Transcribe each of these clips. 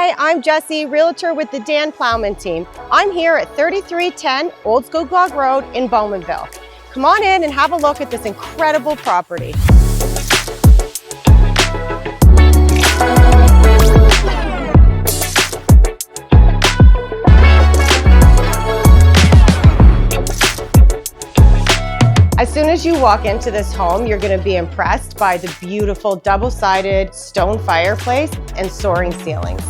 Hi, I'm Jessie, Realtor with the Dan Plowman team. I'm here at 3310 Old Scoogog Road in Bowmanville. Come on in and have a look at this incredible property. As soon as you walk into this home, you're going to be impressed by the beautiful double-sided stone fireplace and soaring ceilings.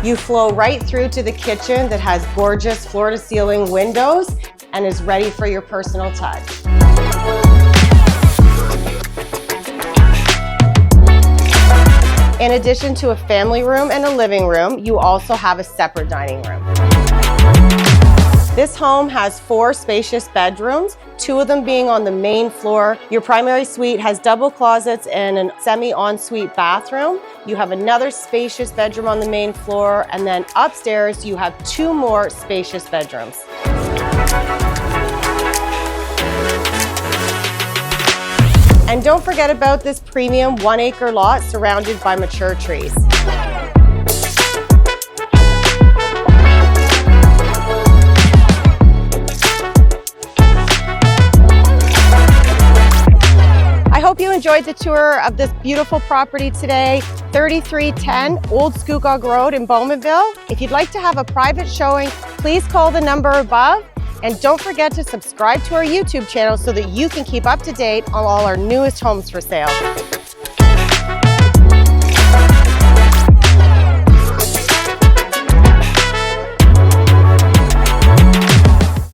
You flow right through to the kitchen that has gorgeous floor-to-ceiling windows and is ready for your personal touch. In addition to a family room and a living room, you also have a separate dining room. This home has 4 spacious bedrooms, 2 of them being on the main floor. Your primary suite has double closets and a semi-ensuite bathroom. You have another spacious bedroom on the main floor, and then upstairs you have 2 more spacious bedrooms. And don't forget about this premium 1-acre lot surrounded by mature trees. I hope you enjoyed the tour of this beautiful property today, 3310 Old Scoogog Road in Bowmanville. If you'd like to have a private showing, please call the number above. And don't forget to subscribe to our YouTube channel so that you can keep up to date on all our newest homes for sale.